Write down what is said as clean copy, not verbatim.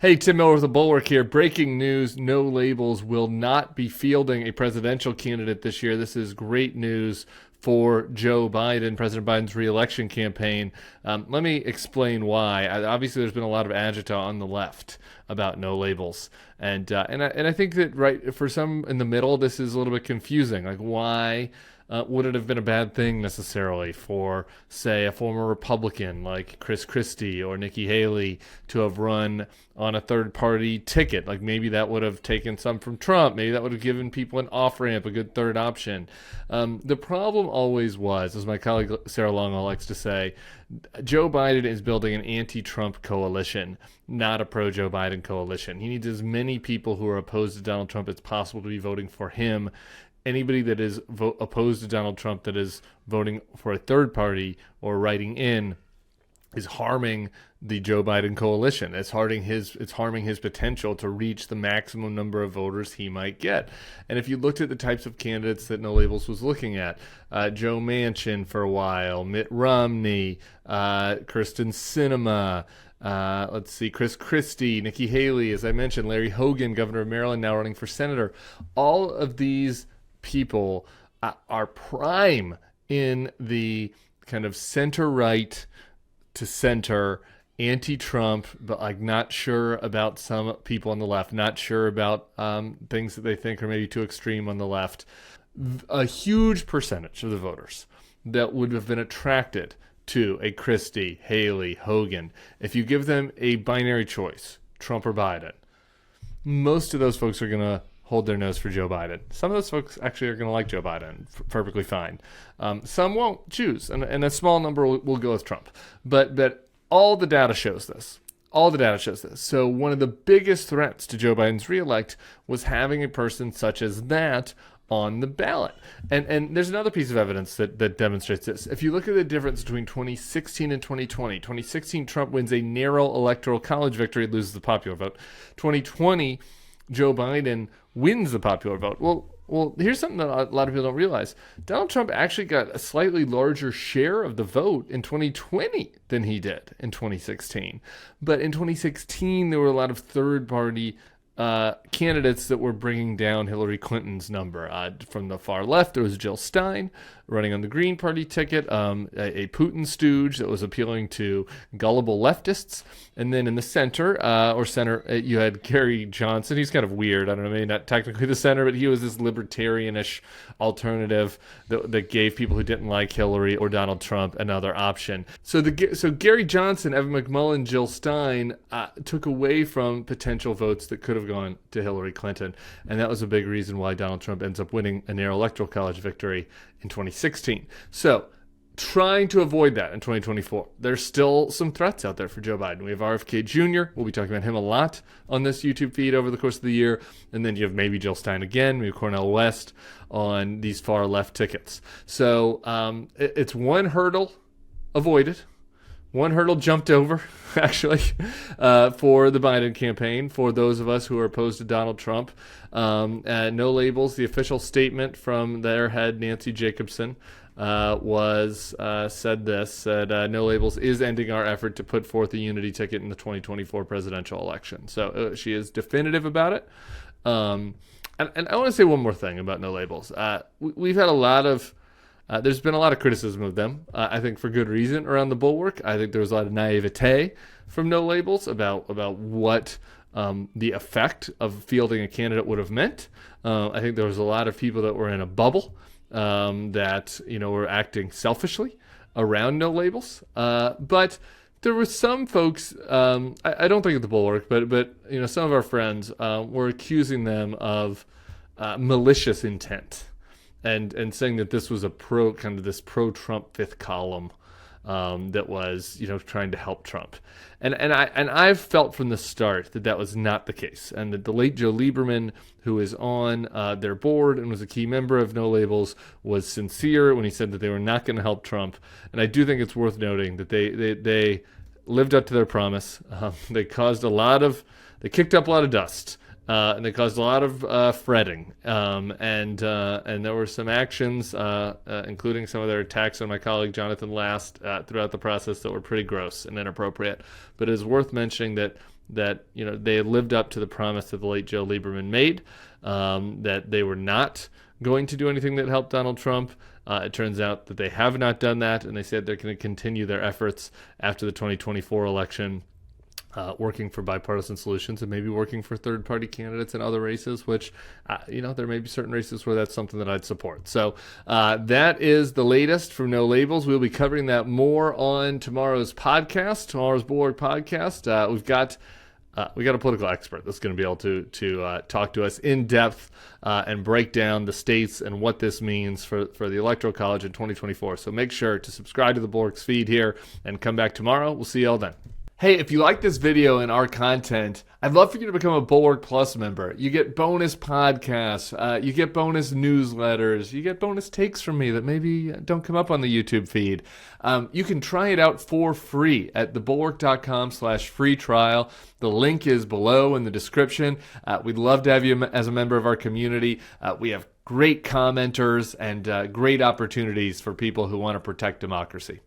Hey, Tim Miller with the Bulwark here. Breaking news, No Labels will not be fielding a presidential candidate this year. This is great news for Joe Biden, President Biden's reelection campaign. Let me explain why. Obviously, there's been a lot of agita on the left about No Labels. And I think that, right, for some in the middle, this is a little bit confusing. Like, why would it have been a bad thing necessarily for, say, a former Republican like Chris Christie or Nikki Haley to have run on a third-party ticket? Like, maybe that would have taken some from Trump. Maybe that would have given people an off-ramp, a good third option. The problem always was, as my colleague Sarah Longall likes to say, Joe Biden is building an anti-Trump coalition, not a pro-Joe Biden coalition. He needs as many people who are opposed to Donald Trump as possible to be voting for him. Anybody that is opposed to Donald Trump that is voting for a third party or writing in is harming the Joe Biden coalition. It's harming his potential to reach the maximum number of voters he might get. And if you looked at the types of candidates that No Labels was looking at, Joe Manchin for a while, Mitt Romney, Kyrsten Sinema, Chris Christie, Nikki Haley, as I mentioned, Larry Hogan, governor of Maryland, now running for senator. All of these people are prime in the kind of center-right to center anti-Trump, but like not sure about some people on the left, not sure about things that they think are maybe too extreme on the left. A huge percentage of the voters that would have been attracted to a Christie, Haley, Hogan, if you give them a binary choice, Trump or Biden, most of those folks are going to hold their nose for Joe Biden. Some of those folks actually are going to like Joe Biden perfectly fine. Some won't choose, and a small number will go with Trump. But all the data shows this. All the data shows this. So one of the biggest threats to Joe Biden's reelect was having a person such as that on the ballot. And there's another piece of evidence that demonstrates this. If you look at the difference between 2016 and 2020, 2016, Trump wins a narrow electoral college victory, loses the popular vote. 2020, Joe Biden wins the popular vote. Well, here's something that a lot of people don't realize. Donald Trump actually got a slightly larger share of the vote in 2020 than he did in 2016. But in 2016, there were a lot of third-party candidates that were bringing down Hillary Clinton's number. From the far left, there was Jill Stein running on the Green Party ticket, a Putin stooge that was appealing to gullible leftists. And then in the center, you had Gary Johnson. He's kind of weird. I don't know, maybe not technically the center, but he was this libertarianish alternative that gave people who didn't like Hillary or Donald Trump another option. So Gary Johnson, Evan McMullin, Jill Stein took away from potential votes that could have gone to Hillary Clinton. And that was a big reason why Donald Trump ends up winning a narrow electoral college victory in 2016. So trying to avoid that in 2024. There's still some threats out there for Joe Biden. We have RFK Jr. We'll be talking about him a lot on this YouTube feed over the course of the year. And then you have maybe Jill Stein again, maybe Cornel West on these far left tickets. So it's one hurdle avoided. One hurdle jumped over, actually, for the Biden campaign, for those of us who are opposed to Donald Trump. No Labels, the official statement from their head, Nancy Jacobson, said No Labels is ending our effort to put forth a unity ticket in the 2024 presidential election. So she is definitive about it. And I want to say one more thing about No Labels. We've had a lot of there's been a lot of criticism of them, I think for good reason, around the Bulwark. I think there was a lot of naivete from No Labels about what the effect of fielding a candidate would have meant. I think there was a lot of people that were in a bubble that were acting selfishly around No Labels. But there were some folks, I don't think at the Bulwark, but some of our friends were accusing them of malicious intent. And saying that this was this pro-Trump fifth column that was trying to help Trump, and I've felt from the start that was not the case, and that the late Joe Lieberman, who is on their board and was a key member of No Labels, was sincere when he said that they were not going to help Trump. And I do think it's worth noting that they lived up to their promise. They kicked up a lot of dust. And they caused a lot of fretting, and there were some actions, including some of their attacks on my colleague Jonathan Last throughout the process that were pretty gross and inappropriate. But it is worth mentioning that that they had lived up to the promise that the late Joe Lieberman made, that they were not going to do anything that helped Donald Trump. It turns out that they have not done that, and they said they're going to continue their efforts after the 2024 election, working for bipartisan solutions and maybe working for third-party candidates in other races, which, there may be certain races where that's something that I'd support. So that is the latest from No Labels. We'll be covering that more on tomorrow's Bulwark podcast. We got a political expert that's going to be able to talk to us in depth and break down the states and what this means for the Electoral College in 2024. So make sure to subscribe to the Bulwark's feed here and come back tomorrow. We'll see you all then. Hey, if you like this video and our content, I'd love for you to become a Bulwark Plus member. You get bonus podcasts, you get bonus newsletters, you get bonus takes from me that maybe don't come up on the YouTube feed. You can try it out for free at thebulwark.com/free trial. The link is below in the description. We'd love to have you as a member of our community. We have great commenters and great opportunities for people who want to protect democracy.